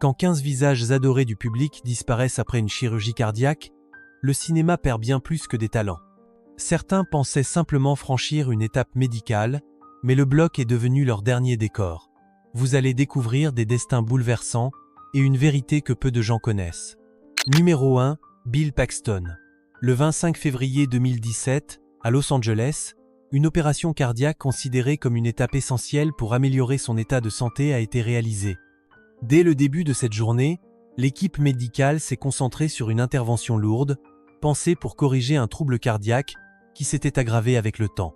Quand 15 visages adorés du public disparaissent après une chirurgie cardiaque, le cinéma perd bien plus que des talents. Certains pensaient simplement franchir une étape médicale, mais le bloc est devenu leur dernier décor. Vous allez découvrir des destins bouleversants et une vérité que peu de gens connaissent. Numéro 1, Bill Paxton. Le 25 février 2017, à Los Angeles, une opération cardiaque considérée comme une étape essentielle pour améliorer son état de santé a été réalisée. Dès le début de cette journée, l'équipe médicale s'est concentrée sur une intervention lourde, pensée pour corriger un trouble cardiaque qui s'était aggravé avec le temps.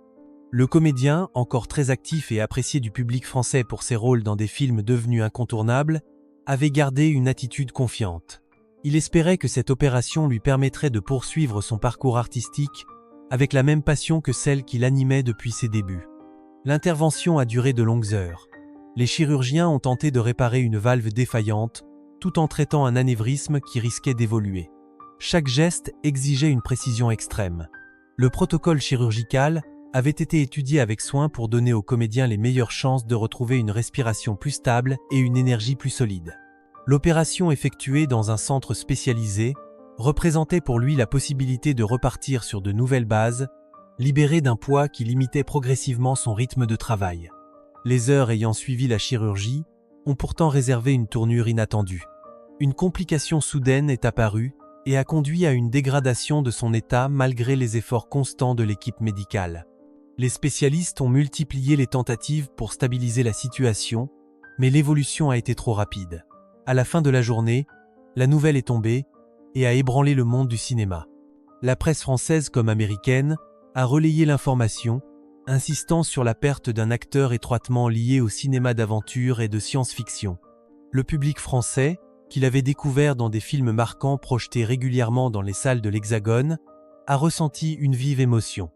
Le comédien, encore très actif et apprécié du public français pour ses rôles dans des films devenus incontournables, avait gardé une attitude confiante. Il espérait que cette opération lui permettrait de poursuivre son parcours artistique avec la même passion que celle qui l'animait depuis ses débuts. L'intervention a duré de longues heures. Les chirurgiens ont tenté de réparer une valve défaillante, tout en traitant un anévrisme qui risquait d'évoluer. Chaque geste exigeait une précision extrême. Le protocole chirurgical avait été étudié avec soin pour donner aux comédiens les meilleures chances de retrouver une respiration plus stable et une énergie plus solide. L'opération effectuée dans un centre spécialisé représentait pour lui la possibilité de repartir sur de nouvelles bases, libéré d'un poids qui limitait progressivement son rythme de travail. Les heures ayant suivi la chirurgie ont pourtant réservé une tournure inattendue. Une complication soudaine est apparue et a conduit à une dégradation de son état malgré les efforts constants de l'équipe médicale. Les spécialistes ont multiplié les tentatives pour stabiliser la situation, mais l'évolution a été trop rapide. À la fin de la journée, la nouvelle est tombée et a ébranlé le monde du cinéma. La presse française comme américaine a relayé l'information, insistant sur la perte d'un acteur étroitement lié au cinéma d'aventure et de science-fiction. Le public français, qu'il avait découvert dans des films marquants projetés régulièrement dans les salles de l'Hexagone, a ressenti une vive émotion.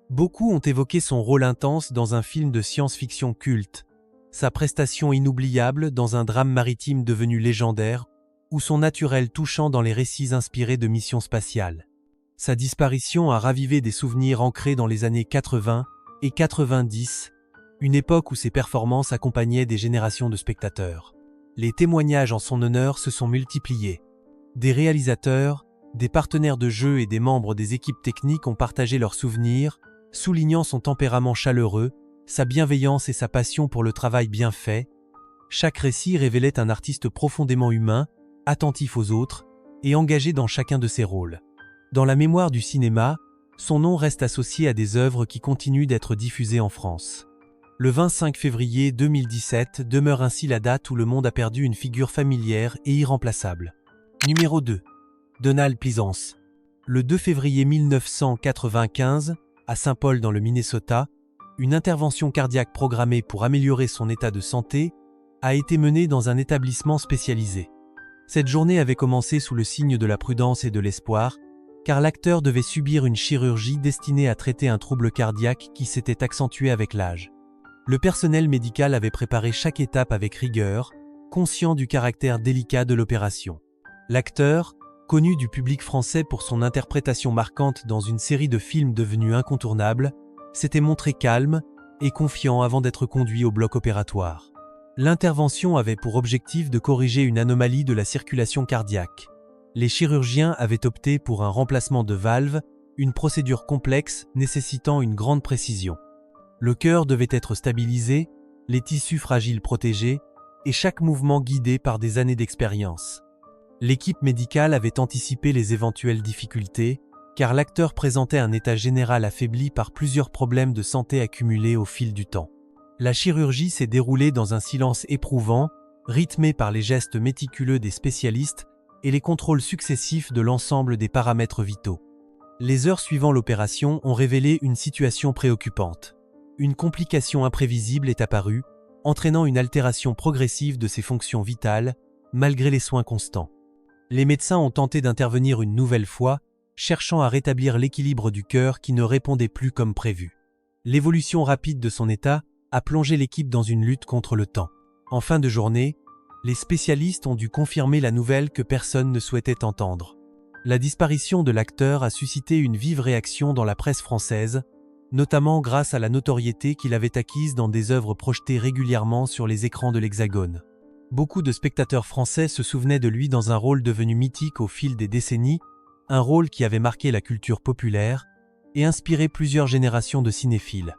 Beaucoup ont évoqué son rôle intense dans un film de science-fiction culte, sa prestation inoubliable dans un drame maritime devenu légendaire, ou son naturel touchant dans les récits inspirés de missions spatiales. Sa disparition a ravivé des souvenirs ancrés dans les années 80 et 90, une époque où ses performances accompagnaient des générations de spectateurs. Les témoignages en son honneur se sont multipliés. Des réalisateurs, des partenaires de jeu et des membres des équipes techniques ont partagé leurs souvenirs, soulignant son tempérament chaleureux, sa bienveillance et sa passion pour le travail bien fait. Chaque récit révélait un artiste profondément humain, attentif aux autres et engagé dans chacun de ses rôles. Dans la mémoire du cinéma, son nom reste associé à des œuvres qui continuent d'être diffusées en France. Le 25 février 2017 demeure ainsi la date où le monde a perdu une figure familière et irremplaçable. Numéro 2. Donald Pleasence. Le 2 février 1995, à Saint Paul dans le Minnesota, une intervention cardiaque programmée pour améliorer son état de santé a été menée dans un établissement spécialisé. Cette journée avait commencé sous le signe de la prudence et de l'espoir, car l'acteur devait subir une chirurgie destinée à traiter un trouble cardiaque qui s'était accentué avec l'âge. Le personnel médical avait préparé chaque étape avec rigueur, conscient du caractère délicat de l'opération. L'acteur, connu du public français pour son interprétation marquante dans une série de films devenus incontournables, s'était montré calme et confiant avant d'être conduit au bloc opératoire. L'intervention avait pour objectif de corriger une anomalie de la circulation cardiaque. Les chirurgiens avaient opté pour un remplacement de valve, une procédure complexe nécessitant une grande précision. Le cœur devait être stabilisé, les tissus fragiles protégés, et chaque mouvement guidé par des années d'expérience. L'équipe médicale avait anticipé les éventuelles difficultés, car l'acteur présentait un état général affaibli par plusieurs problèmes de santé accumulés au fil du temps. La chirurgie s'est déroulée dans un silence éprouvant, rythmé par les gestes méticuleux des spécialistes et les contrôles successifs de l'ensemble des paramètres vitaux. Les heures suivant l'opération ont révélé une situation préoccupante. Une complication imprévisible est apparue, entraînant une altération progressive de ses fonctions vitales, malgré les soins constants. Les médecins ont tenté d'intervenir une nouvelle fois, cherchant à rétablir l'équilibre du cœur qui ne répondait plus comme prévu. L'évolution rapide de son état a plongé l'équipe dans une lutte contre le temps. En fin de journée, les spécialistes ont dû confirmer la nouvelle que personne ne souhaitait entendre. La disparition de l'acteur a suscité une vive réaction dans la presse française, notamment grâce à la notoriété qu'il avait acquise dans des œuvres projetées régulièrement sur les écrans de l'Hexagone. Beaucoup de spectateurs français se souvenaient de lui dans un rôle devenu mythique au fil des décennies, un rôle qui avait marqué la culture populaire et inspiré plusieurs générations de cinéphiles.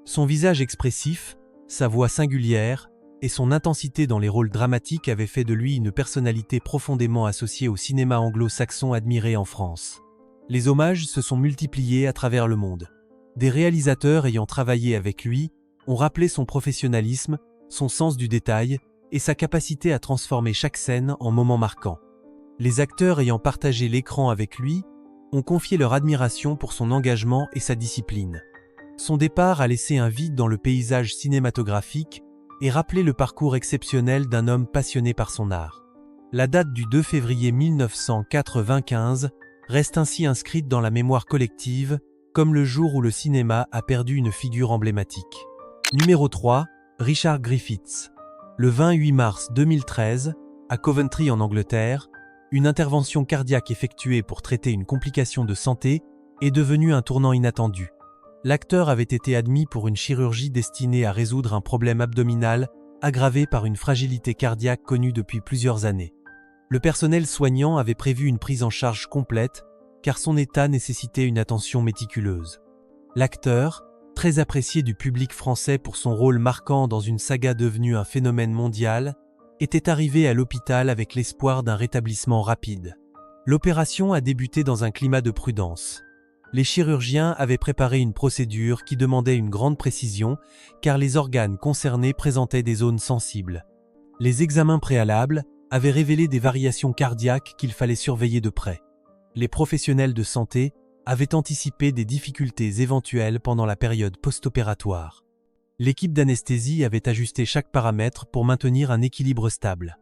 Son visage expressif, sa voix singulière et son intensité dans les rôles dramatiques avaient fait de lui une personnalité profondément associée au cinéma anglo-saxon admiré en France. Les hommages se sont multipliés à travers le monde. Des réalisateurs ayant travaillé avec lui ont rappelé son professionnalisme, son sens du détail et sa capacité à transformer chaque scène en moment marquant. Les acteurs ayant partagé l'écran avec lui ont confié leur admiration pour son engagement et sa discipline. Son départ a laissé un vide dans le paysage cinématographique et rappelé le parcours exceptionnel d'un homme passionné par son art. La date du 2 février 1995 reste ainsi inscrite dans la mémoire collective comme le jour où le cinéma a perdu une figure emblématique. Numéro 3, Richard Griffiths. Le 28 mars 2013, à Coventry en Angleterre, une intervention cardiaque effectuée pour traiter une complication de santé est devenue un tournant inattendu. L'acteur avait été admis pour une chirurgie destinée à résoudre un problème abdominal aggravé par une fragilité cardiaque connue depuis plusieurs années. Le personnel soignant avait prévu une prise en charge complète car son état nécessitait une attention méticuleuse. L'acteur, très apprécié du public français pour son rôle marquant dans une saga devenue un phénomène mondial, était arrivé à l'hôpital avec l'espoir d'un rétablissement rapide. L'opération a débuté dans un climat de prudence. Les chirurgiens avaient préparé une procédure qui demandait une grande précision car les organes concernés présentaient des zones sensibles. Les examens préalables avaient révélé des variations cardiaques qu'il fallait surveiller de près. Les professionnels de santé avaient anticipé des difficultés éventuelles pendant la période post-opératoire. L'équipe d'anesthésie avait ajusté chaque paramètre pour maintenir un équilibre stable.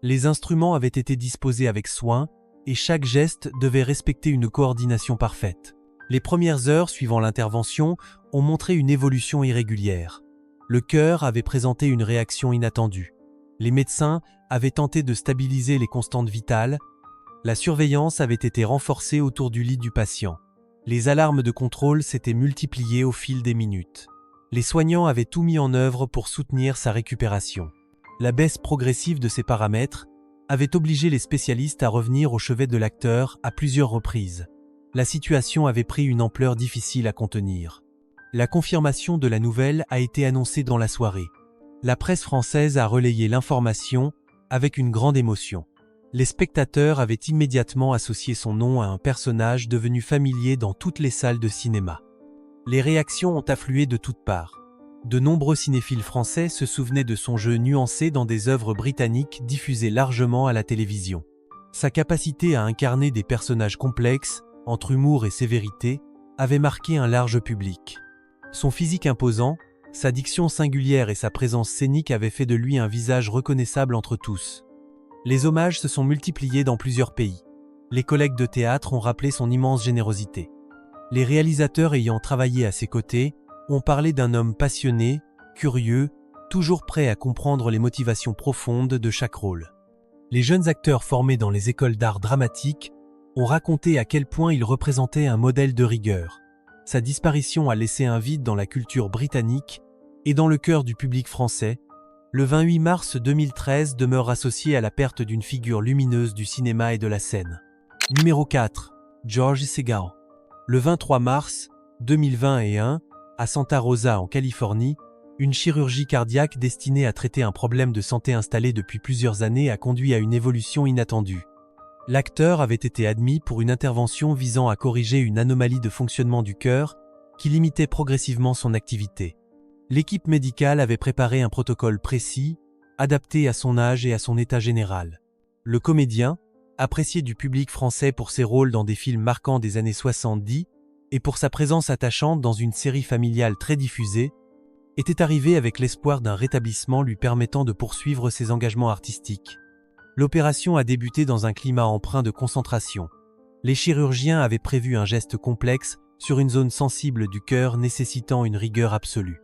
Les instruments avaient été disposés avec soin et chaque geste devait respecter une coordination parfaite. Les premières heures suivant l'intervention ont montré une évolution irrégulière. Le cœur avait présenté une réaction inattendue. Les médecins avaient tenté de stabiliser les constantes vitales. La surveillance avait été renforcée autour du lit du patient. Les alarmes de contrôle s'étaient multipliées au fil des minutes. Les soignants avaient tout mis en œuvre pour soutenir sa récupération. La baisse progressive de ces paramètres avait obligé les spécialistes à revenir au chevet de l'acteur à plusieurs reprises. La situation avait pris une ampleur difficile à contenir. La confirmation de la nouvelle a été annoncée dans la soirée. La presse française a relayé l'information avec une grande émotion. Les spectateurs avaient immédiatement associé son nom à un personnage devenu familier dans toutes les salles de cinéma. Les réactions ont afflué de toutes parts. De nombreux cinéphiles français se souvenaient de son jeu nuancé dans des œuvres britanniques diffusées largement à la télévision. Sa capacité à incarner des personnages complexes, entre humour et sévérité, avait marqué un large public. Son physique imposant, sa diction singulière et sa présence scénique avaient fait de lui un visage reconnaissable entre tous. Les hommages se sont multipliés dans plusieurs pays. Les collègues de théâtre ont rappelé son immense générosité. Les réalisateurs ayant travaillé à ses côtés ont parlé d'un homme passionné, curieux, toujours prêt à comprendre les motivations profondes de chaque rôle. Les jeunes acteurs formés dans les écoles d'art dramatique ont raconté à quel point il représentait un modèle de rigueur. Sa disparition a laissé un vide dans la culture britannique et dans le cœur du public français. Le 28 mars 2013 demeure associé à la perte d'une figure lumineuse du cinéma et de la scène. Numéro 4. George Segal. Le 23 mars 2021, à Santa Rosa en Californie, une chirurgie cardiaque destinée à traiter un problème de santé installé depuis plusieurs années a conduit à une évolution inattendue. L'acteur avait été admis pour une intervention visant à corriger une anomalie de fonctionnement du cœur qui limitait progressivement son activité. L'équipe médicale avait préparé un protocole précis, adapté à son âge et à son état général. Le comédien, apprécié du public français pour ses rôles dans des films marquants des années 70 et pour sa présence attachante dans une série familiale très diffusée, était arrivé avec l'espoir d'un rétablissement lui permettant de poursuivre ses engagements artistiques. L'opération a débuté dans un climat empreint de concentration. Les chirurgiens avaient prévu un geste complexe sur une zone sensible du cœur nécessitant une rigueur absolue.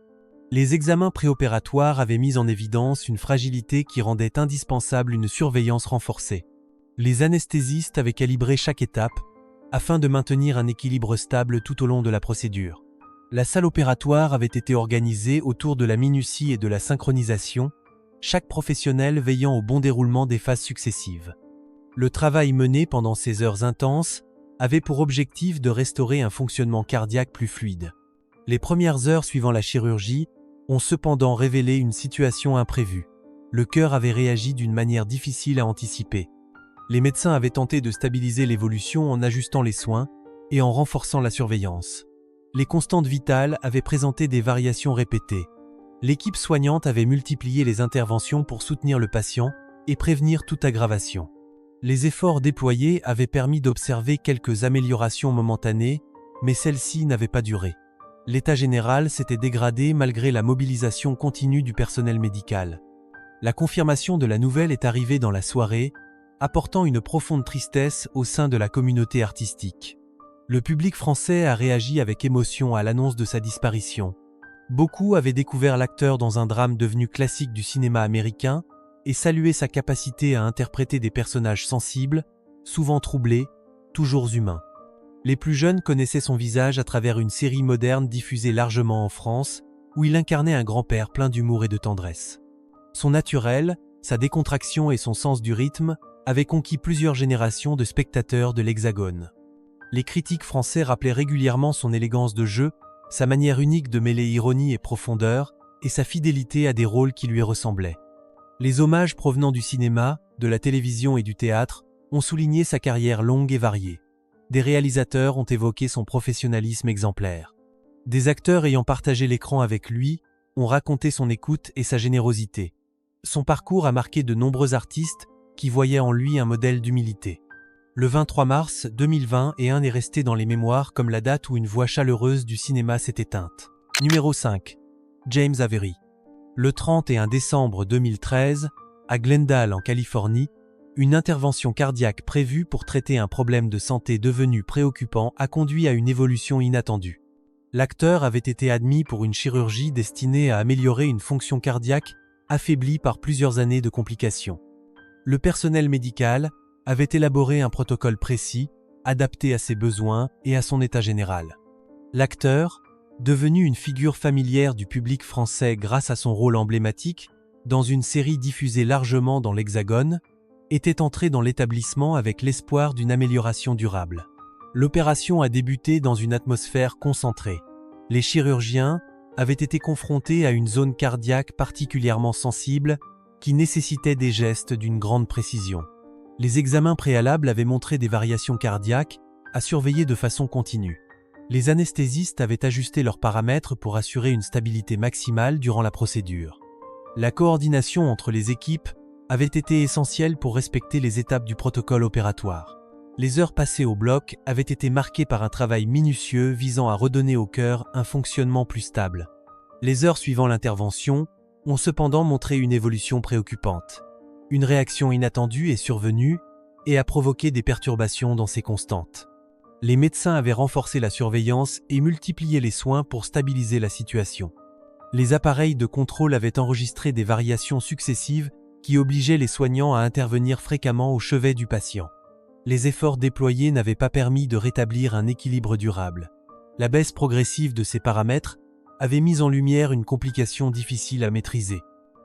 Les examens préopératoires avaient mis en évidence une fragilité qui rendait indispensable une surveillance renforcée. Les anesthésistes avaient calibré chaque étape afin de maintenir un équilibre stable tout au long de la procédure. La salle opératoire avait été organisée autour de la minutie et de la synchronisation, chaque professionnel veillant au bon déroulement des phases successives. Le travail mené pendant ces heures intenses avait pour objectif de restaurer un fonctionnement cardiaque plus fluide. Les premières heures suivant la chirurgie ont cependant révélé une situation imprévue. Le cœur avait réagi d'une manière difficile à anticiper. Les médecins avaient tenté de stabiliser l'évolution en ajustant les soins et en renforçant la surveillance. Les constantes vitales avaient présenté des variations répétées. L'équipe soignante avait multiplié les interventions pour soutenir le patient et prévenir toute aggravation. Les efforts déployés avaient permis d'observer quelques améliorations momentanées, mais celles-ci n'avaient pas duré. L'état général s'était dégradé malgré la mobilisation continue du personnel médical. La confirmation de la nouvelle est arrivée dans la soirée, apportant une profonde tristesse au sein de la communauté artistique. Le public français a réagi avec émotion à l'annonce de sa disparition. Beaucoup avaient découvert l'acteur dans un drame devenu classique du cinéma américain et salué sa capacité à interpréter des personnages sensibles, souvent troublés, toujours humains. Les plus jeunes connaissaient son visage à travers une série moderne diffusée largement en France, où il incarnait un grand-père plein d'humour et de tendresse. Son naturel, sa décontraction et son sens du rythme avaient conquis plusieurs générations de spectateurs de l'Hexagone. Les critiques français rappelaient régulièrement son élégance de jeu, sa manière unique de mêler ironie et profondeur, et sa fidélité à des rôles qui lui ressemblaient. Les hommages provenant du cinéma, de la télévision et du théâtre ont souligné sa carrière longue et variée. Des réalisateurs ont évoqué son professionnalisme exemplaire. Des acteurs ayant partagé l'écran avec lui ont raconté son écoute et sa générosité. Son parcours a marqué de nombreux artistes qui voyaient en lui un modèle d'humilité. Le 23 mars 2021 est resté dans les mémoires comme la date où une voix chaleureuse du cinéma s'est éteinte. Numéro 5. James Avery. Le 31 décembre 2013, à Glendale en Californie, une intervention cardiaque prévue pour traiter un problème de santé devenu préoccupant a conduit à une évolution inattendue. L'acteur avait été admis pour une chirurgie destinée à améliorer une fonction cardiaque affaiblie par plusieurs années de complications. Le personnel médical avait élaboré un protocole précis, adapté à ses besoins et à son état général. L'acteur, devenu une figure familière du public français grâce à son rôle emblématique, dans une série diffusée largement dans l'Hexagone, était entré dans l'établissement avec l'espoir d'une amélioration durable. L'opération a débuté dans une atmosphère concentrée. Les chirurgiens avaient été confrontés à une zone cardiaque particulièrement sensible qui nécessitait des gestes d'une grande précision. Les examens préalables avaient montré des variations cardiaques à surveiller de façon continue. Les anesthésistes avaient ajusté leurs paramètres pour assurer une stabilité maximale durant la procédure. La coordination entre les équipes avait été essentielle pour respecter les étapes du protocole opératoire. Les heures passées au bloc avaient été marquées par un travail minutieux visant à redonner au cœur un fonctionnement plus stable. Les heures suivant l'intervention ont cependant montré une évolution préoccupante. Une réaction inattendue est survenue et a provoqué des perturbations dans ses constantes. Les médecins avaient renforcé la surveillance et multiplié les soins pour stabiliser la situation. Les appareils de contrôle avaient enregistré des variations successives qui obligeaient les soignants à intervenir fréquemment au chevet du patient. Les efforts déployés n'avaient pas permis de rétablir un équilibre durable. La baisse progressive de ces paramètres avait mis en lumière une complication difficile à maîtriser.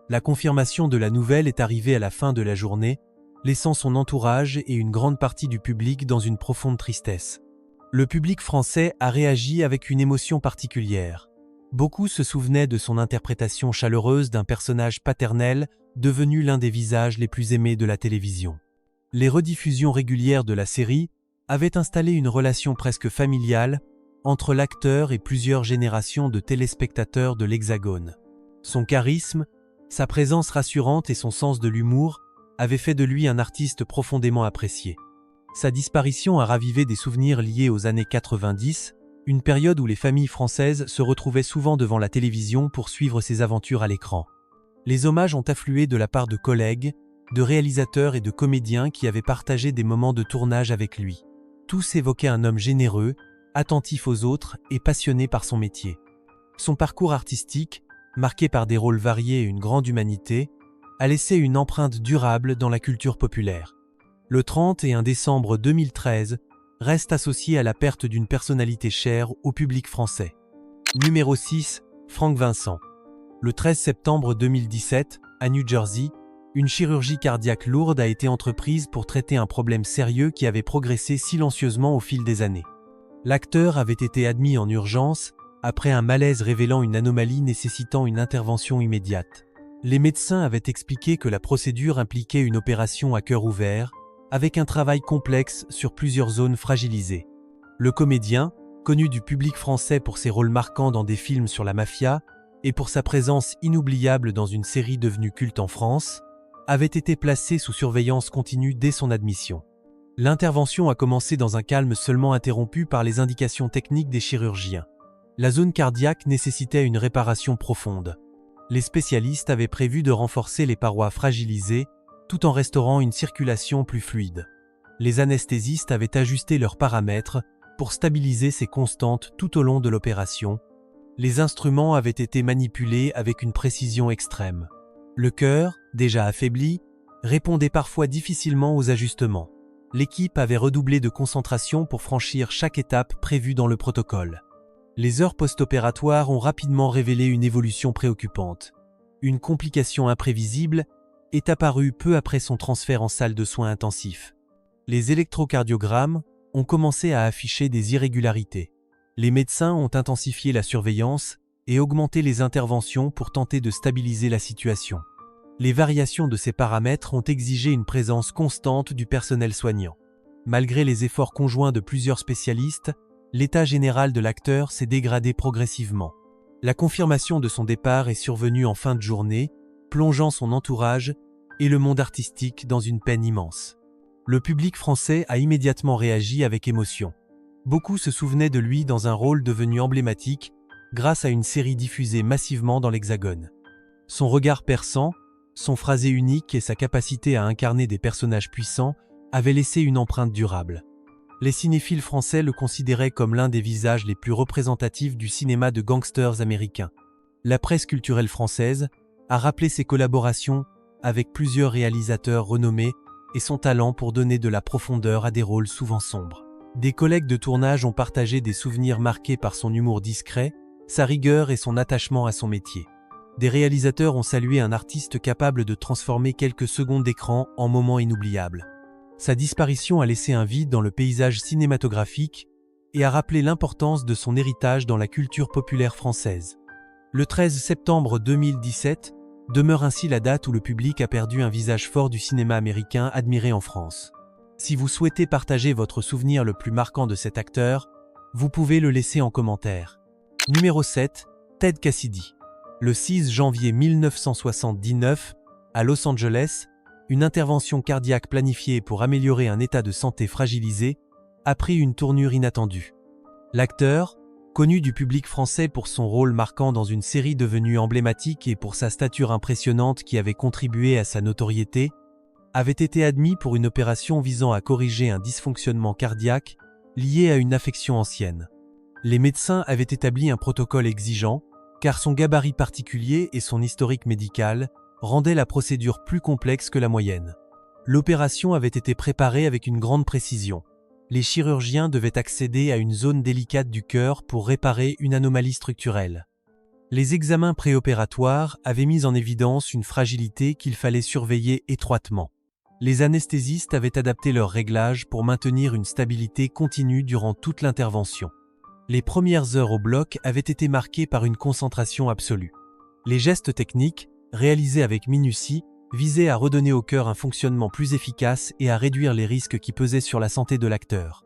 La confirmation de la nouvelle est arrivée à la fin de la journée, laissant son entourage et une grande partie du public dans une profonde tristesse. Le public français a réagi avec une émotion particulière. Beaucoup se souvenaient de son interprétation chaleureuse d'un personnage paternel devenu l'un des visages les plus aimés de la télévision. Les rediffusions régulières de la série avaient installé une relation presque familiale entre l'acteur et plusieurs générations de téléspectateurs de l'Hexagone. Son charisme, sa présence rassurante et son sens de l'humour avaient fait de lui un artiste profondément apprécié. Sa disparition a ravivé des souvenirs liés aux années 90, une période où les familles françaises se retrouvaient souvent devant la télévision pour suivre ses aventures à l'écran. Les hommages ont afflué de la part de collègues, de réalisateurs et de comédiens qui avaient partagé des moments de tournage avec lui. Tous évoquaient un homme généreux, attentif aux autres et passionné par son métier. Son parcours artistique, marqué par des rôles variés et une grande humanité, a laissé une empreinte durable dans la culture populaire. Le 31 décembre 2013 reste associé à la perte d'une personnalité chère au public français. Numéro 6, Franck Vincent. Le 13 septembre 2017, à New Jersey, une chirurgie cardiaque lourde a été entreprise pour traiter un problème sérieux qui avait progressé silencieusement au fil des années. L'acteur avait été admis en urgence après un malaise révélant une anomalie nécessitant une intervention immédiate. Les médecins avaient expliqué que la procédure impliquait une opération à cœur ouvert, avec un travail complexe sur plusieurs zones fragilisées. Le comédien, connu du public français pour ses rôles marquants dans des films sur la mafia et pour sa présence inoubliable dans une série devenue culte en France, avait été placé sous surveillance continue dès son admission. L'intervention a commencé dans un calme seulement interrompu par les indications techniques des chirurgiens. La zone cardiaque nécessitait une réparation profonde. Les spécialistes avaient prévu de renforcer les parois fragilisées tout en restaurant une circulation plus fluide. Les anesthésistes avaient ajusté leurs paramètres pour stabiliser ces constantes tout au long de l'opération. Les instruments avaient été manipulés avec une précision extrême. Le cœur, déjà affaibli, répondait parfois difficilement aux ajustements. L'équipe avait redoublé de concentration pour franchir chaque étape prévue dans le protocole. Les heures post-opératoires ont rapidement révélé une évolution préoccupante. Une complication imprévisible est apparue peu après son transfert en salle de soins intensifs. Les électrocardiogrammes ont commencé à afficher des irrégularités. Les médecins ont intensifié la surveillance et augmenté les interventions pour tenter de stabiliser la situation. Les variations de ces paramètres ont exigé une présence constante du personnel soignant. Malgré les efforts conjoints de plusieurs spécialistes, l'état général de l'acteur s'est dégradé progressivement. La confirmation de son départ est survenue en fin de journée, plongeant son entourage et le monde artistique dans une peine immense. Le public français a immédiatement réagi avec émotion. Beaucoup se souvenaient de lui dans un rôle devenu emblématique grâce à une série diffusée massivement dans l'Hexagone. Son regard perçant, son phrasé unique et sa capacité à incarner des personnages puissants avaient laissé une empreinte durable. Les cinéphiles français le considéraient comme l'un des visages les plus représentatifs du cinéma de gangsters américain. La presse culturelle française a rappelé ses collaborations avec plusieurs réalisateurs renommés et son talent pour donner de la profondeur à des rôles souvent sombres. Des collègues de tournage ont partagé des souvenirs marqués par son humour discret, sa rigueur et son attachement à son métier. Des réalisateurs ont salué un artiste capable de transformer quelques secondes d'écran en moments inoubliables. Sa disparition a laissé un vide dans le paysage cinématographique et a rappelé l'importance de son héritage dans la culture populaire française. Le 13 septembre 2017 demeure ainsi la date où le public a perdu un visage fort du cinéma américain admiré en France. Si vous souhaitez partager votre souvenir le plus marquant de cet acteur, vous pouvez le laisser en commentaire. Numéro 7, Ted Cassidy. Le 6 janvier 1979, à Los Angeles, une intervention cardiaque planifiée pour améliorer un état de santé fragilisé a pris une tournure inattendue. L'acteur, connu du public français pour son rôle marquant dans une série devenue emblématique et pour sa stature impressionnante qui avait contribué à sa notoriété, avait été admis pour une opération visant à corriger un dysfonctionnement cardiaque lié à une affection ancienne. Les médecins avaient établi un protocole exigeant, car son gabarit particulier et son historique médical rendaient la procédure plus complexe que la moyenne. L'opération avait été préparée avec une grande précision. Les chirurgiens devaient accéder à une zone délicate du cœur pour réparer une anomalie structurelle. Les examens préopératoires avaient mis en évidence une fragilité qu'il fallait surveiller étroitement. Les anesthésistes avaient adapté leurs réglages pour maintenir une stabilité continue durant toute l'intervention. Les premières heures au bloc avaient été marquées par une concentration absolue. Les gestes techniques, réalisés avec minutie, visaient à redonner au cœur un fonctionnement plus efficace et à réduire les risques qui pesaient sur la santé de l'acteur.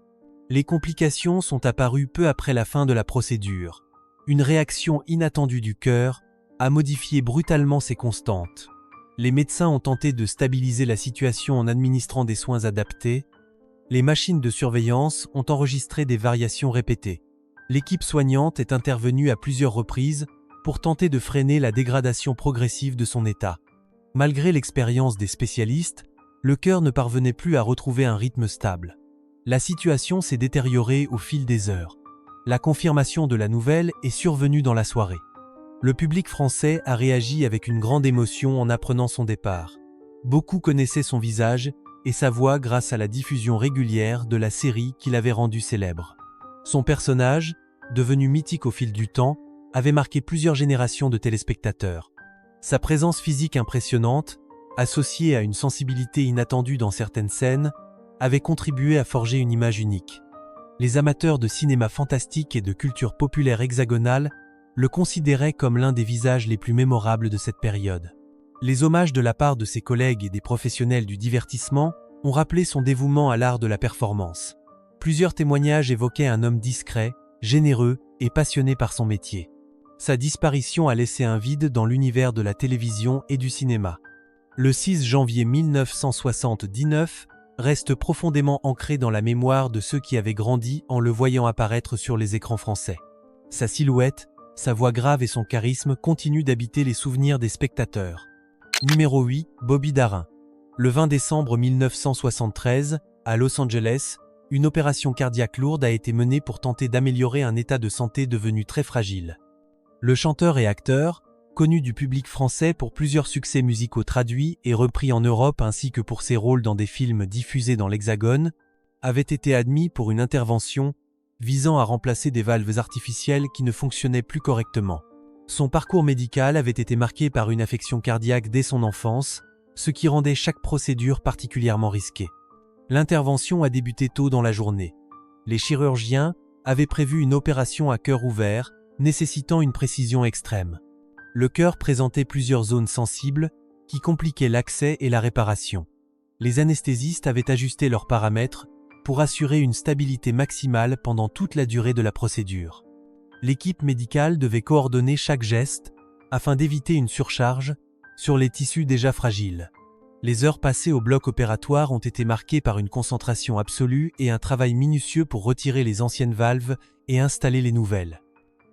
Les complications sont apparues peu après la fin de la procédure. Une réaction inattendue du cœur a modifié brutalement ses constantes. Les médecins ont tenté de stabiliser la situation en administrant des soins adaptés. Les machines de surveillance ont enregistré des variations répétées. L'équipe soignante est intervenue à plusieurs reprises pour tenter de freiner la dégradation progressive de son état. Malgré l'expérience des spécialistes, le cœur ne parvenait plus à retrouver un rythme stable. La situation s'est détériorée au fil des heures. La confirmation de la nouvelle est survenue dans la soirée. Le public français a réagi avec une grande émotion en apprenant son départ. Beaucoup connaissaient son visage et sa voix grâce à la diffusion régulière de la série qui l'avait rendu célèbre. Son personnage, devenu mythique au fil du temps, avait marqué plusieurs générations de téléspectateurs. Sa présence physique impressionnante, associée à une sensibilité inattendue dans certaines scènes, avait contribué à forger une image unique. Les amateurs de cinéma fantastique et de culture populaire hexagonale le considéraient comme l'un des visages les plus mémorables de cette période. Les hommages de la part de ses collègues et des professionnels du divertissement ont rappelé son dévouement à l'art de la performance. Plusieurs témoignages évoquaient un homme discret, généreux et passionné par son métier. Sa disparition a laissé un vide dans l'univers de la télévision et du cinéma. Le 6 janvier 1979 reste profondément ancré dans la mémoire de ceux qui avaient grandi en le voyant apparaître sur les écrans français. Sa silhouette, sa voix grave et son charisme continuent d'habiter les souvenirs des spectateurs. Numéro 8, Bobby Darin. Le 20 décembre 1973, à Los Angeles, une opération cardiaque lourde a été menée pour tenter d'améliorer un état de santé devenu très fragile. Le chanteur et acteur, connu du public français pour plusieurs succès musicaux traduits et repris en Europe ainsi que pour ses rôles dans des films diffusés dans l'Hexagone, avait été admis pour une intervention visant à remplacer des valves artificielles qui ne fonctionnaient plus correctement. Son parcours médical avait été marqué par une affection cardiaque dès son enfance, ce qui rendait chaque procédure particulièrement risquée. L'intervention a débuté tôt dans la journée. Les chirurgiens avaient prévu une opération à cœur ouvert, nécessitant une précision extrême. Le cœur présentait plusieurs zones sensibles qui compliquaient l'accès et la réparation. Les anesthésistes avaient ajusté leurs paramètres pour assurer une stabilité maximale pendant toute la durée de la procédure. L'équipe médicale devait coordonner chaque geste afin d'éviter une surcharge sur les tissus déjà fragiles. Les heures passées au bloc opératoire ont été marquées par une concentration absolue et un travail minutieux pour retirer les anciennes valves et installer les nouvelles.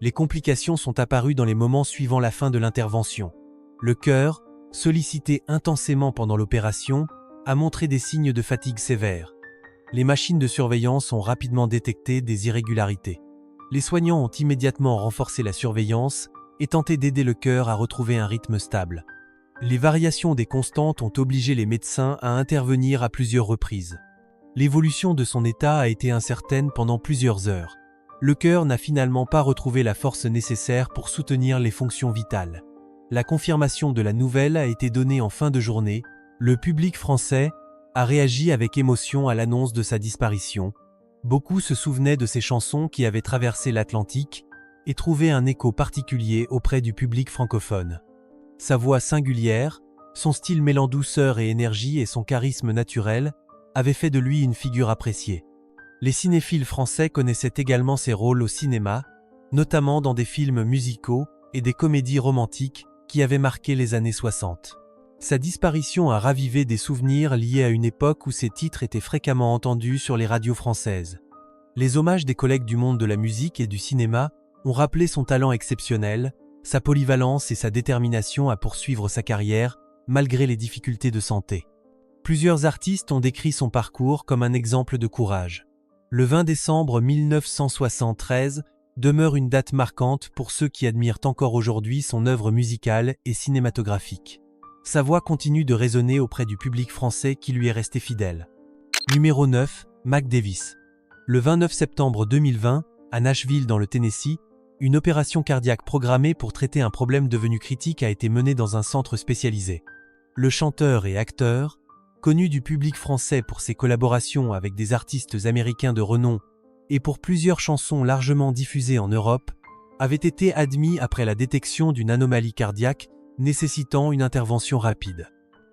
Les complications sont apparues dans les moments suivant la fin de l'intervention. Le cœur, sollicité intensément pendant l'opération, a montré des signes de fatigue sévère. Les machines de surveillance ont rapidement détecté des irrégularités. Les soignants ont immédiatement renforcé la surveillance et tenté d'aider le cœur à retrouver un rythme stable. Les variations des constantes ont obligé les médecins à intervenir à plusieurs reprises. L'évolution de son état a été incertaine pendant plusieurs heures. Le cœur n'a finalement pas retrouvé la force nécessaire pour soutenir les fonctions vitales. La confirmation de la nouvelle a été donnée en fin de journée. Le public français a réagi avec émotion à l'annonce de sa disparition. Beaucoup se souvenaient de ses chansons qui avaient traversé l'Atlantique et trouvaient un écho particulier auprès du public francophone. Sa voix singulière, son style mêlant douceur et énergie et son charisme naturel avaient fait de lui une figure appréciée. Les cinéphiles français connaissaient également ses rôles au cinéma, notamment dans des films musicaux et des comédies romantiques qui avaient marqué les années 60. Sa disparition a ravivé des souvenirs liés à une époque où ses titres étaient fréquemment entendus sur les radios françaises. Les hommages des collègues du monde de la musique et du cinéma ont rappelé son talent exceptionnel, sa polyvalence et sa détermination à poursuivre sa carrière malgré les difficultés de santé. Plusieurs artistes ont décrit son parcours comme un exemple de courage. Le 20 décembre 1973 demeure une date marquante pour ceux qui admirent encore aujourd'hui son œuvre musicale et cinématographique. Sa voix continue de résonner auprès du public français qui lui est resté fidèle. Numéro 9, Mac Davis. Le 29 septembre 2020, à Nashville dans le Tennessee, une opération cardiaque programmée pour traiter un problème devenu critique a été menée dans un centre spécialisé. Le chanteur et acteur, connu du public français pour ses collaborations avec des artistes américains de renom et pour plusieurs chansons largement diffusées en Europe, avait été admis après la détection d'une anomalie cardiaque nécessitant une intervention rapide.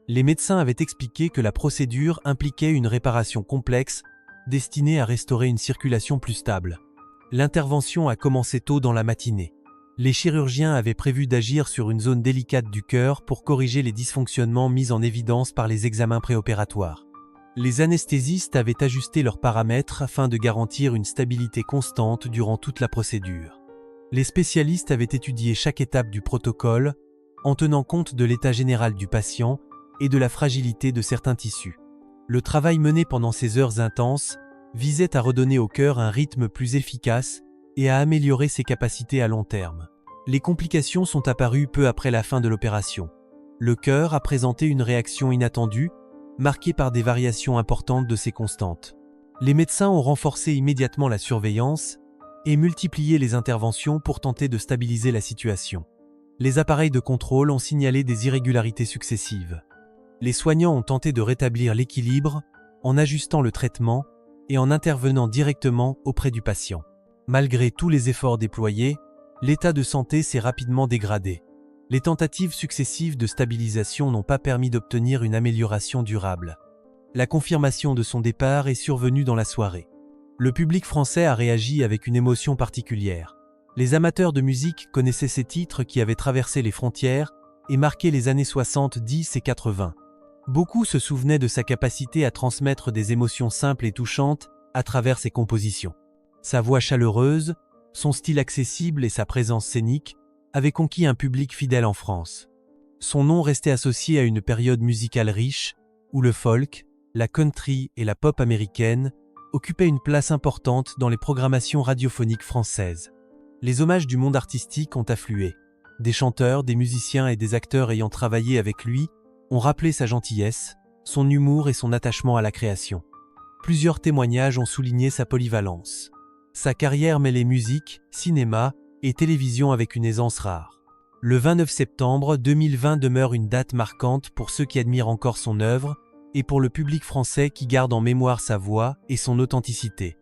Les médecins avaient expliqué que la procédure impliquait une réparation complexe destinée à restaurer une circulation plus stable. L'intervention a commencé tôt dans la matinée. Les chirurgiens avaient prévu d'agir sur une zone délicate du cœur pour corriger les dysfonctionnements mis en évidence par les examens préopératoires. Les anesthésistes avaient ajusté leurs paramètres afin de garantir une stabilité constante durant toute la procédure. Les spécialistes avaient étudié chaque étape du protocole en tenant compte de l'état général du patient et de la fragilité de certains tissus. Le travail mené pendant ces heures intenses visait à redonner au cœur un rythme plus efficace et à améliorer ses capacités à long terme. Les complications sont apparues peu après la fin de l'opération. Le cœur a présenté une réaction inattendue, marquée par des variations importantes de ses constantes. Les médecins ont renforcé immédiatement la surveillance et multiplié les interventions pour tenter de stabiliser la situation. Les appareils de contrôle ont signalé des irrégularités successives. Les soignants ont tenté de rétablir l'équilibre en ajustant le traitement et en intervenant directement auprès du patient. Malgré tous les efforts déployés, l'état de santé s'est rapidement dégradé. Les tentatives successives de stabilisation n'ont pas permis d'obtenir une amélioration durable. La confirmation de son départ est survenue dans la soirée. Le public français a réagi avec une émotion particulière. Les amateurs de musique connaissaient ces titres qui avaient traversé les frontières et marqué les années 70 et 80. Beaucoup se souvenaient de sa capacité à transmettre des émotions simples et touchantes à travers ses compositions. Sa voix chaleureuse, son style accessible et sa présence scénique avaient conquis un public fidèle en France. Son nom restait associé à une période musicale riche, où le folk, la country et la pop américaine occupaient une place importante dans les programmations radiophoniques françaises. Les hommages du monde artistique ont afflué. Des chanteurs, des musiciens et des acteurs ayant travaillé avec lui ont rappelé sa gentillesse, son humour et son attachement à la création. Plusieurs témoignages ont souligné sa polyvalence. Sa carrière mêlait musique, cinéma et télévision avec une aisance rare. Le 29 septembre 2020 demeure une date marquante pour ceux qui admirent encore son œuvre et pour le public français qui garde en mémoire sa voix et son authenticité.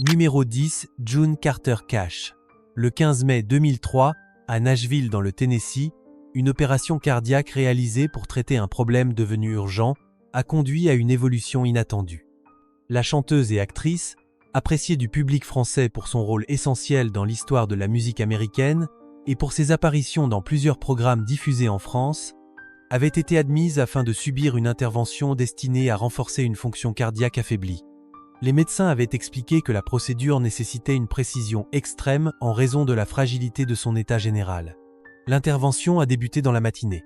Numéro 10, June Carter Cash. Le 15 mai 2003, à Nashville dans le Tennessee, une opération cardiaque réalisée pour traiter un problème devenu urgent a conduit à une évolution inattendue. La chanteuse et actrice, appréciée du public français pour son rôle essentiel dans l'histoire de la musique américaine et pour ses apparitions dans plusieurs programmes diffusés en France, avait été admise afin de subir une intervention destinée à renforcer une fonction cardiaque affaiblie. Les médecins avaient expliqué que la procédure nécessitait une précision extrême en raison de la fragilité de son état général. L'intervention a débuté dans la matinée.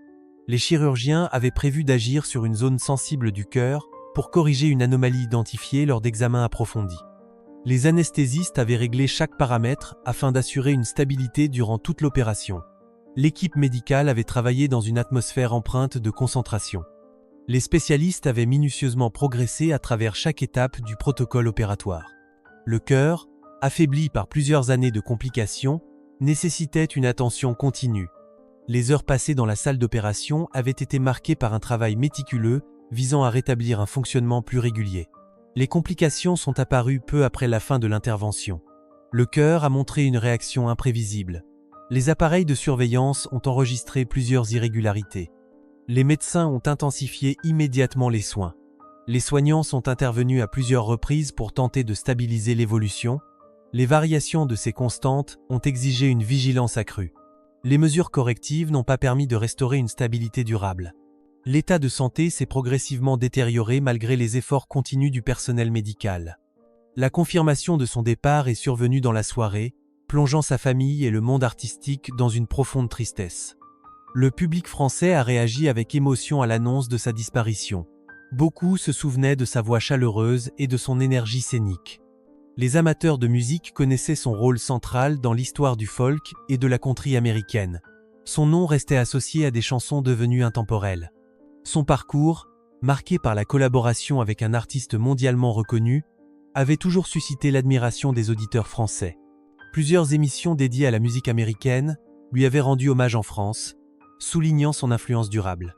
Les chirurgiens avaient prévu d'agir sur une zone sensible du cœur pour corriger une anomalie identifiée lors d'examens approfondis. Les anesthésistes avaient réglé chaque paramètre afin d'assurer une stabilité durant toute l'opération. L'équipe médicale avait travaillé dans une atmosphère empreinte de concentration. Les spécialistes avaient minutieusement progressé à travers chaque étape du protocole opératoire. Le cœur, affaibli par plusieurs années de complications, nécessitait une attention continue. Les heures passées dans la salle d'opération avaient été marquées par un travail méticuleux visant à rétablir un fonctionnement plus régulier. Les complications sont apparues peu après la fin de l'intervention. Le cœur a montré une réaction imprévisible. Les appareils de surveillance ont enregistré plusieurs irrégularités. Les médecins ont intensifié immédiatement les soins. Les soignants sont intervenus à plusieurs reprises pour tenter de stabiliser l'évolution. Les variations de ces constantes ont exigé une vigilance accrue. Les mesures correctives n'ont pas permis de restaurer une stabilité durable. L'état de santé s'est progressivement détérioré malgré les efforts continus du personnel médical. La confirmation de son départ est survenue dans la soirée, plongeant sa famille et le monde artistique dans une profonde tristesse. Le public français a réagi avec émotion à l'annonce de sa disparition. Beaucoup se souvenaient de sa voix chaleureuse et de son énergie scénique. Les amateurs de musique connaissaient son rôle central dans l'histoire du folk et de la country américaine. Son nom restait associé à des chansons devenues intemporelles. Son parcours, marqué par la collaboration avec un artiste mondialement reconnu, avait toujours suscité l'admiration des auditeurs français. Plusieurs émissions dédiées à la musique américaine lui avaient rendu hommage en France, soulignant son influence durable.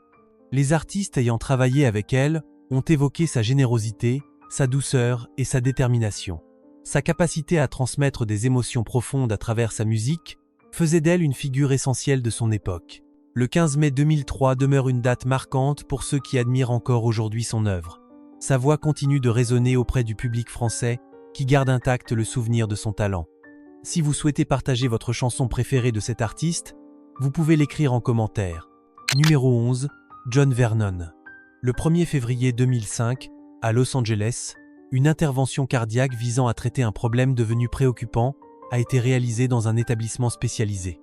Les artistes ayant travaillé avec elle ont évoqué sa générosité, sa douceur et sa détermination. Sa capacité à transmettre des émotions profondes à travers sa musique faisait d'elle une figure essentielle de son époque. Le 15 mai 2003 demeure une date marquante pour ceux qui admirent encore aujourd'hui son œuvre. Sa voix continue de résonner auprès du public français qui garde intact le souvenir de son talent. Si vous souhaitez partager votre chanson préférée de cet artiste, vous pouvez l'écrire en commentaire. Numéro 11, John Vernon. Le 1er février 2005, à Los Angeles, une intervention cardiaque visant à traiter un problème devenu préoccupant a été réalisée dans un établissement spécialisé.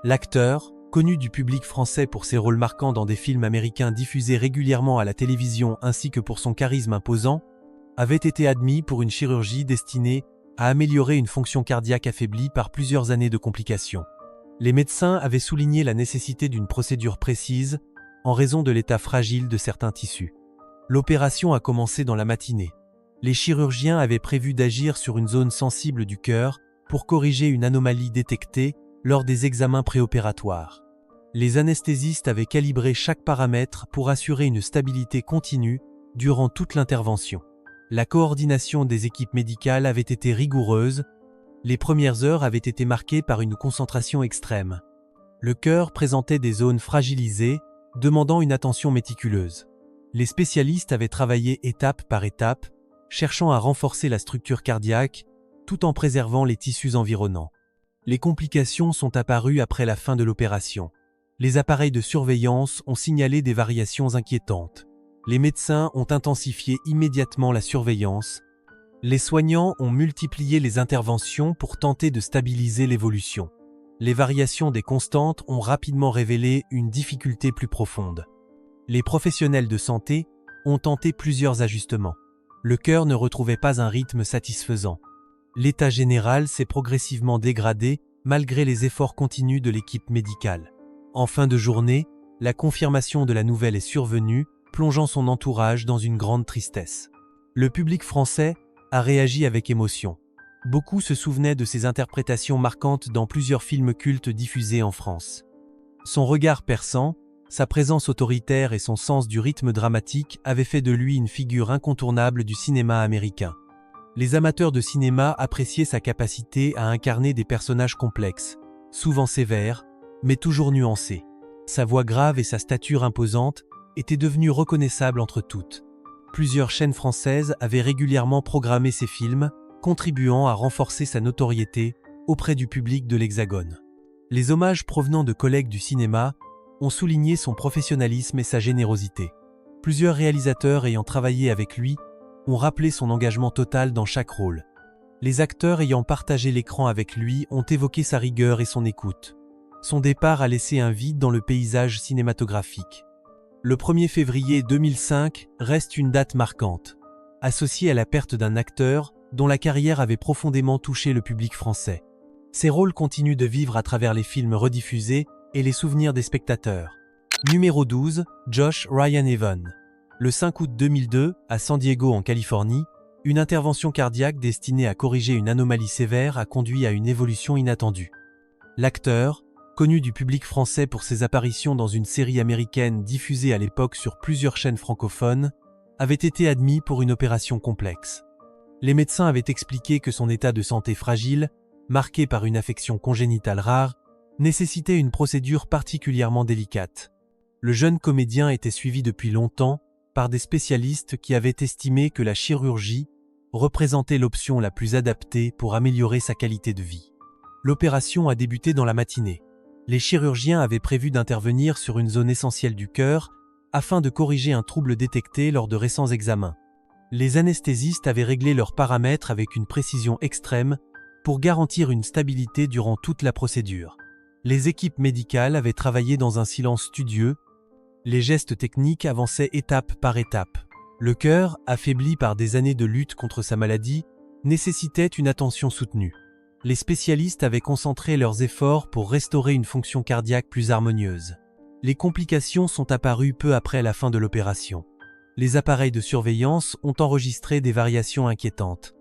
L'acteur, connu du public français pour ses rôles marquants dans des films américains diffusés régulièrement à la télévision ainsi que pour son charisme imposant, avait été admis pour une chirurgie destinée à améliorer une fonction cardiaque affaiblie par plusieurs années de complications. Les médecins avaient souligné la nécessité d'une procédure précise en raison de l'état fragile de certains tissus. L'opération a commencé dans la matinée. Les chirurgiens avaient prévu d'agir sur une zone sensible du cœur pour corriger une anomalie détectée lors des examens préopératoires. Les anesthésistes avaient calibré chaque paramètre pour assurer une stabilité continue durant toute l'intervention. La coordination des équipes médicales avait été rigoureuse. Les premières heures avaient été marquées par une concentration extrême. Le cœur présentait des zones fragilisées, demandant une attention méticuleuse. Les spécialistes avaient travaillé étape par étape, cherchant à renforcer la structure cardiaque, tout en préservant les tissus environnants. Les complications sont apparues après la fin de l'opération. Les appareils de surveillance ont signalé des variations inquiétantes. Les médecins ont intensifié immédiatement la surveillance. Les soignants ont multiplié les interventions pour tenter de stabiliser l'évolution. Les variations des constantes ont rapidement révélé une difficulté plus profonde. Les professionnels de santé ont tenté plusieurs ajustements. Le cœur ne retrouvait pas un rythme satisfaisant. L'état général s'est progressivement dégradé malgré les efforts continus de l'équipe médicale. En fin de journée, la confirmation de la nouvelle est survenue, plongeant son entourage dans une grande tristesse. Le public français a réagi avec émotion. Beaucoup se souvenaient de ses interprétations marquantes dans plusieurs films cultes diffusés en France. Son regard perçant, sa présence autoritaire et son sens du rythme dramatique avaient fait de lui une figure incontournable du cinéma américain. Les amateurs de cinéma appréciaient sa capacité à incarner des personnages complexes, souvent sévères, mais toujours nuancés. Sa voix grave et sa stature imposante étaient devenues reconnaissables entre toutes. Plusieurs chaînes françaises avaient régulièrement programmé ses films, contribuant à renforcer sa notoriété auprès du public de l'Hexagone. Les hommages provenant de collègues du cinéma ont souligné son professionnalisme et sa générosité. Plusieurs réalisateurs ayant travaillé avec lui ont rappelé son engagement total dans chaque rôle. Les acteurs ayant partagé l'écran avec lui ont évoqué sa rigueur et son écoute. Son départ a laissé un vide dans le paysage cinématographique. Le 1er février 2005 reste une date marquante, associée à la perte d'un acteur dont la carrière avait profondément touché le public français. Ses rôles continuent de vivre à travers les films rediffusés et les souvenirs des spectateurs. Numéro 12, Josh Ryan Evan. Le 5 août 2002, à San Diego en Californie, une intervention cardiaque destinée à corriger une anomalie sévère a conduit à une évolution inattendue. L'acteur, connu du public français pour ses apparitions dans une série américaine diffusée à l'époque sur plusieurs chaînes francophones, avait été admis pour une opération complexe. Les médecins avaient expliqué que son état de santé fragile, marqué par une affection congénitale rare, nécessitait une procédure particulièrement délicate. Le jeune comédien était suivi depuis longtemps par des spécialistes qui avaient estimé que la chirurgie représentait l'option la plus adaptée pour améliorer sa qualité de vie. L'opération a débuté dans la matinée. Les chirurgiens avaient prévu d'intervenir sur une zone essentielle du cœur afin de corriger un trouble détecté lors de récents examens. Les anesthésistes avaient réglé leurs paramètres avec une précision extrême pour garantir une stabilité durant toute la procédure. Les équipes médicales avaient travaillé dans un silence studieux. Les gestes techniques avançaient étape par étape. Le cœur, affaibli par des années de lutte contre sa maladie, nécessitait une attention soutenue. Les spécialistes avaient concentré leurs efforts pour restaurer une fonction cardiaque plus harmonieuse. Les complications sont apparues peu après la fin de l'opération. Les appareils de surveillance ont enregistré des variations inquiétantes.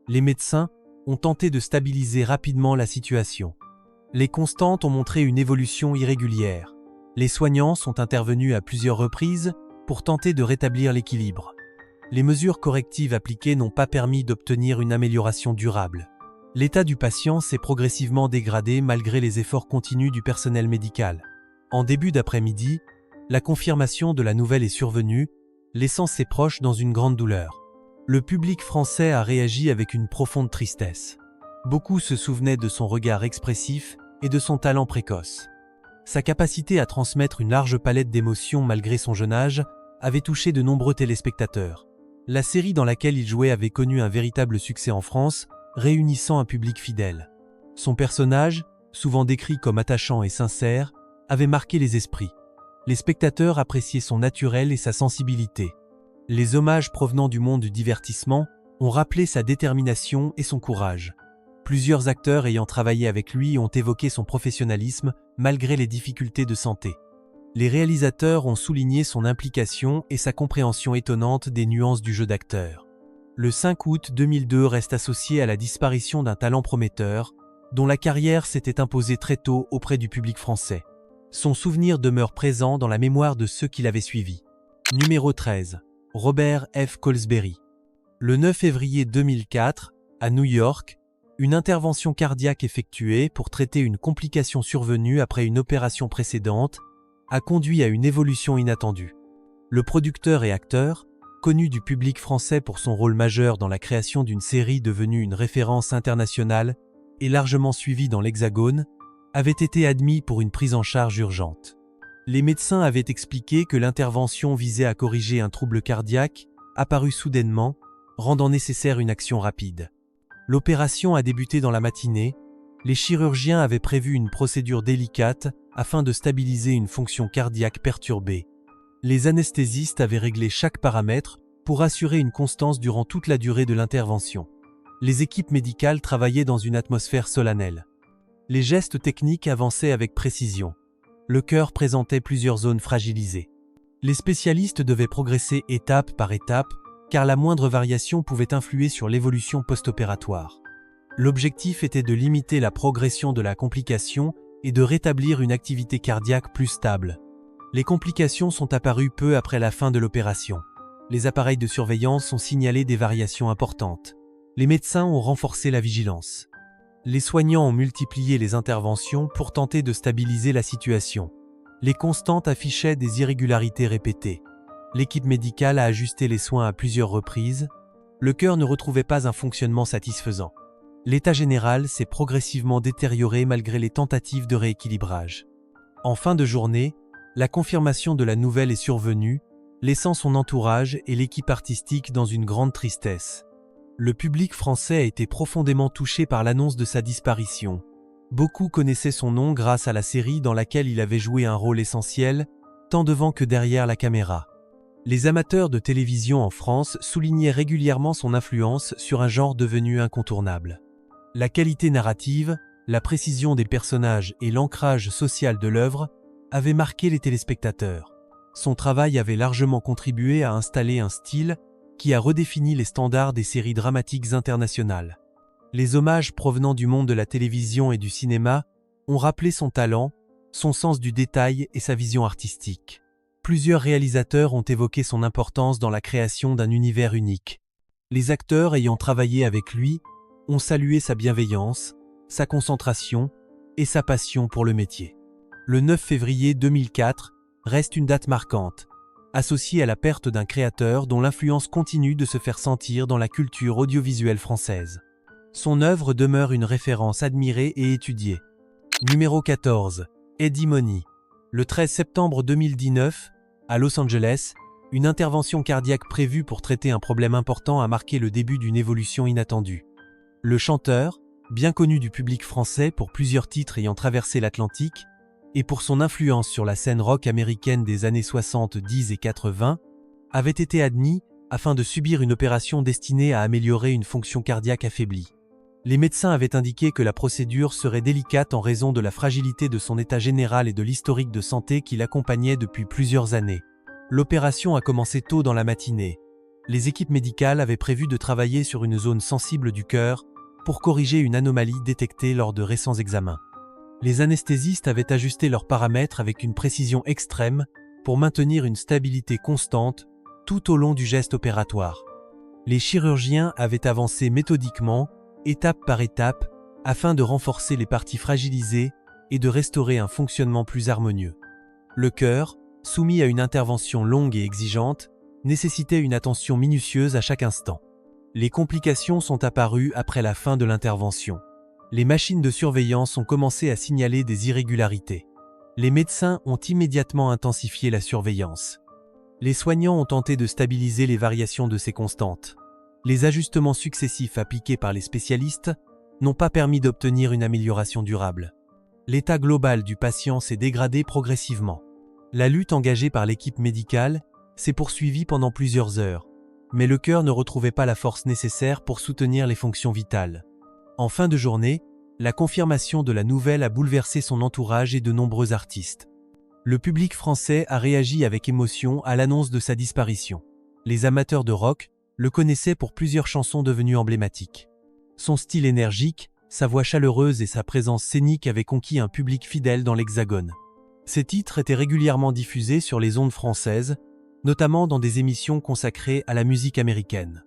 Les médecins ont tenté de stabiliser rapidement la situation. Les constantes ont montré une évolution irrégulière. Les soignants sont intervenus à plusieurs reprises pour tenter de rétablir l'équilibre. Les mesures correctives appliquées n'ont pas permis d'obtenir une amélioration durable. L'état du patient s'est progressivement dégradé malgré les efforts continus du personnel médical. En début d'après-midi, la confirmation de la nouvelle est survenue, laissant ses proches dans une grande douleur. Le public français a réagi avec une profonde tristesse. Beaucoup se souvenaient de son regard expressif et de son talent précoce. Sa capacité à transmettre une large palette d'émotions malgré son jeune âge avait touché de nombreux téléspectateurs. La série dans laquelle il jouait avait connu un véritable succès en France, réunissant un public fidèle. Son personnage, souvent décrit comme attachant et sincère, avait marqué les esprits. Les spectateurs appréciaient son naturel et sa sensibilité. Les hommages provenant du monde du divertissement ont rappelé sa détermination et son courage. Plusieurs acteurs ayant travaillé avec lui ont évoqué son professionnalisme malgré les difficultés de santé. Les réalisateurs ont souligné son implication et sa compréhension étonnante des nuances du jeu d'acteur. Le 5 août 2002 reste associé à la disparition d'un talent prometteur, dont la carrière s'était imposée très tôt auprès du public français. Son souvenir demeure présent dans la mémoire de ceux qui l'avaient suivi. Numéro 13. Robert F. Colesberry. Le 9 février 2004, à New York, une intervention cardiaque effectuée pour traiter une complication survenue après une opération précédente a conduit à une évolution inattendue. Le producteur et acteur, connu du public français pour son rôle majeur dans la création d'une série devenue une référence internationale et largement suivie dans l'Hexagone, avait été admis pour une prise en charge urgente. Les médecins avaient expliqué que l'intervention visait à corriger un trouble cardiaque apparu soudainement, rendant nécessaire une action rapide. L'opération a débuté dans la matinée. Les chirurgiens avaient prévu une procédure délicate afin de stabiliser une fonction cardiaque perturbée. Les anesthésistes avaient réglé chaque paramètre pour assurer une constance durant toute la durée de l'intervention. Les équipes médicales travaillaient dans une atmosphère solennelle. Les gestes techniques avançaient avec précision. Le cœur présentait plusieurs zones fragilisées. Les spécialistes devaient progresser étape par étape, car la moindre variation pouvait influer sur l'évolution post-opératoire. L'objectif était de limiter la progression de la complication et de rétablir une activité cardiaque plus stable. Les complications sont apparues peu après la fin de l'opération. Les appareils de surveillance ont signalé des variations importantes. Les médecins ont renforcé la vigilance. Les soignants ont multiplié les interventions pour tenter de stabiliser la situation. Les constantes affichaient des irrégularités répétées. L'équipe médicale a ajusté les soins à plusieurs reprises. Le cœur ne retrouvait pas un fonctionnement satisfaisant. L'état général s'est progressivement détérioré malgré les tentatives de rééquilibrage. En fin de journée, la confirmation de la nouvelle est survenue, laissant son entourage et l'équipe artistique dans une grande tristesse. Le public français a été profondément touché par l'annonce de sa disparition. Beaucoup connaissaient son nom grâce à la série dans laquelle il avait joué un rôle essentiel, tant devant que derrière la caméra. Les amateurs de télévision en France soulignaient régulièrement son influence sur un genre devenu incontournable. La qualité narrative, la précision des personnages et l'ancrage social de l'œuvre avaient marqué les téléspectateurs. Son travail avait largement contribué à installer un style qui a redéfini les standards des séries dramatiques internationales. Les hommages provenant du monde de la télévision et du cinéma ont rappelé son talent, son sens du détail et sa vision artistique. Plusieurs réalisateurs ont évoqué son importance dans la création d'un univers unique. Les acteurs ayant travaillé avec lui ont salué sa bienveillance, sa concentration et sa passion pour le métier. Le 9 février 2004 reste une date marquante, associée à la perte d'un créateur dont l'influence continue de se faire sentir dans la culture audiovisuelle française. Son œuvre demeure une référence admirée et étudiée. Numéro 14. Eddie Money. Le 13 septembre 2019, à Los Angeles, une intervention cardiaque prévue pour traiter un problème important a marqué le début d'une évolution inattendue. Le chanteur, bien connu du public français pour plusieurs titres ayant traversé l'Atlantique, et pour son influence sur la scène rock américaine des années 70 et 80, avait été admis afin de subir une opération destinée à améliorer une fonction cardiaque affaiblie. Les médecins avaient indiqué que la procédure serait délicate en raison de la fragilité de son état général et de l'historique de santé qui l'accompagnait depuis plusieurs années. L'opération a commencé tôt dans la matinée. Les équipes médicales avaient prévu de travailler sur une zone sensible du cœur pour corriger une anomalie détectée lors de récents examens. Les anesthésistes avaient ajusté leurs paramètres avec une précision extrême pour maintenir une stabilité constante tout au long du geste opératoire. Les chirurgiens avaient avancé méthodiquement, étape par étape, afin de renforcer les parties fragilisées et de restaurer un fonctionnement plus harmonieux. Le cœur, soumis à une intervention longue et exigeante, nécessitait une attention minutieuse à chaque instant. Les complications sont apparues après la fin de l'intervention. Les machines de surveillance ont commencé à signaler des irrégularités. Les médecins ont immédiatement intensifié la surveillance. Les soignants ont tenté de stabiliser les variations de ces constantes. Les ajustements successifs appliqués par les spécialistes n'ont pas permis d'obtenir une amélioration durable. L'état global du patient s'est dégradé progressivement. La lutte engagée par l'équipe médicale s'est poursuivie pendant plusieurs heures, mais le cœur ne retrouvait pas la force nécessaire pour soutenir les fonctions vitales. En fin de journée, la confirmation de la nouvelle a bouleversé son entourage et de nombreux artistes. Le public français a réagi avec émotion à l'annonce de sa disparition. Les amateurs de rock le connaissaient pour plusieurs chansons devenues emblématiques. Son style énergique, sa voix chaleureuse et sa présence scénique avaient conquis un public fidèle dans l'Hexagone. Ces titres étaient régulièrement diffusés sur les ondes françaises, notamment dans des émissions consacrées à la musique américaine.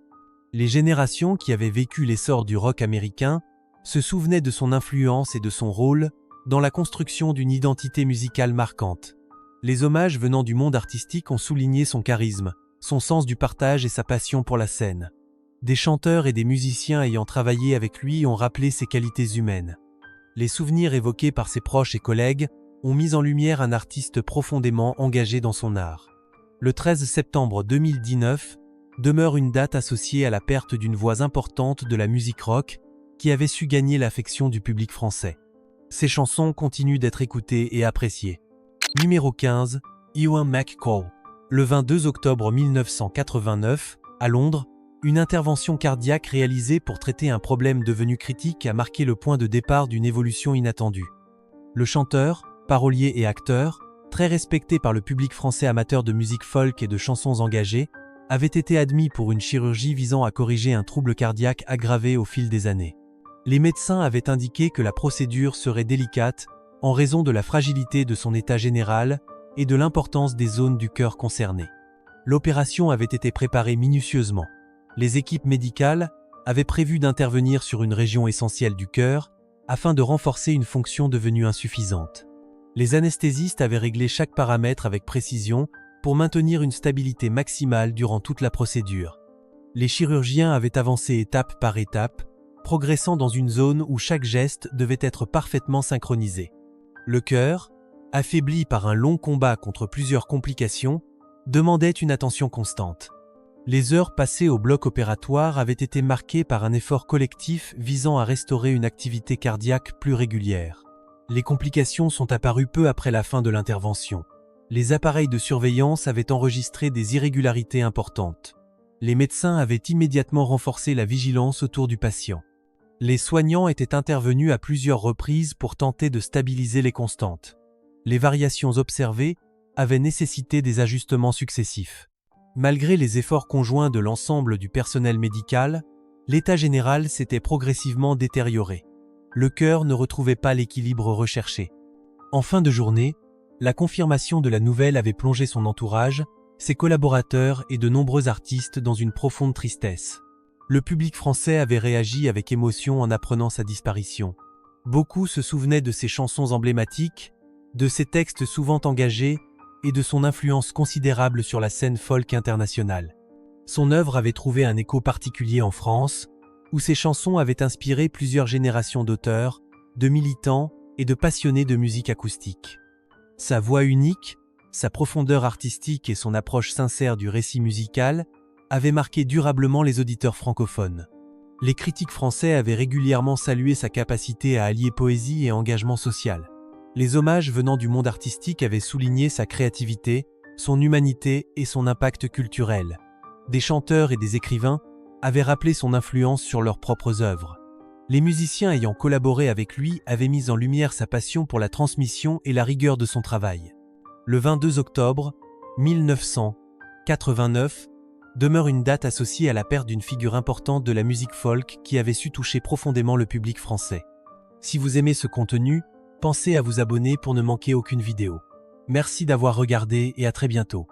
Les générations qui avaient vécu l'essor du rock américain se souvenaient de son influence et de son rôle dans la construction d'une identité musicale marquante. Les hommages venant du monde artistique ont souligné son charisme, son sens du partage et sa passion pour la scène. Des chanteurs et des musiciens ayant travaillé avec lui ont rappelé ses qualités humaines. Les souvenirs évoqués par ses proches et collègues ont mis en lumière un artiste profondément engagé dans son art. Le 13 septembre 2019 demeure une date associée à la perte d'une voix importante de la musique rock qui avait su gagner l'affection du public français. Ses chansons continuent d'être écoutées et appréciées. Numéro 15, Ewan McCall. Le 22 octobre 1989, à Londres, une intervention cardiaque réalisée pour traiter un problème devenu critique a marqué le point de départ d'une évolution inattendue. Le chanteur, parolier et acteur, très respecté par le public français amateur de musique folk et de chansons engagées, avait été admis pour une chirurgie visant à corriger un trouble cardiaque aggravé au fil des années. Les médecins avaient indiqué que la procédure serait délicate en raison de la fragilité de son état général et de l'importance des zones du cœur concernées. L'opération avait été préparée minutieusement. Les équipes médicales avaient prévu d'intervenir sur une région essentielle du cœur afin de renforcer une fonction devenue insuffisante. Les anesthésistes avaient réglé chaque paramètre avec précision pour maintenir une stabilité maximale durant toute la procédure. Les chirurgiens avaient avancé étape par étape, progressant dans une zone où chaque geste devait être parfaitement synchronisé. Le cœur, affaibli par un long combat contre plusieurs complications, demandait une attention constante. Les heures passées au bloc opératoire avaient été marquées par un effort collectif visant à restaurer une activité cardiaque plus régulière. Les complications sont apparues peu après la fin de l'intervention. Les appareils de surveillance avaient enregistré des irrégularités importantes. Les médecins avaient immédiatement renforcé la vigilance autour du patient. Les soignants étaient intervenus à plusieurs reprises pour tenter de stabiliser les constantes. Les variations observées avaient nécessité des ajustements successifs. Malgré les efforts conjoints de l'ensemble du personnel médical, l'état général s'était progressivement détérioré. Le cœur ne retrouvait pas l'équilibre recherché. En fin de journée, la confirmation de la nouvelle avait plongé son entourage, ses collaborateurs et de nombreux artistes dans une profonde tristesse. Le public français avait réagi avec émotion en apprenant sa disparition. Beaucoup se souvenaient de ses chansons emblématiques, de ses textes souvent engagés et de son influence considérable sur la scène folk internationale. Son œuvre avait trouvé un écho particulier en France, où ses chansons avaient inspiré plusieurs générations d'auteurs, de militants et de passionnés de musique acoustique. Sa voix unique, sa profondeur artistique et son approche sincère du récit musical avaient marqué durablement les auditeurs francophones. Les critiques français avaient régulièrement salué sa capacité à allier poésie et engagement social. Les hommages venant du monde artistique avaient souligné sa créativité, son humanité et son impact culturel. Des chanteurs et des écrivains avaient rappelé son influence sur leurs propres œuvres. Les musiciens ayant collaboré avec lui avaient mis en lumière sa passion pour la transmission et la rigueur de son travail. Le 22 octobre 1989 demeure une date associée à la perte d'une figure importante de la musique folk qui avait su toucher profondément le public français. Si vous aimez ce contenu, pensez à vous abonner pour ne manquer aucune vidéo. Merci d'avoir regardé et à très bientôt.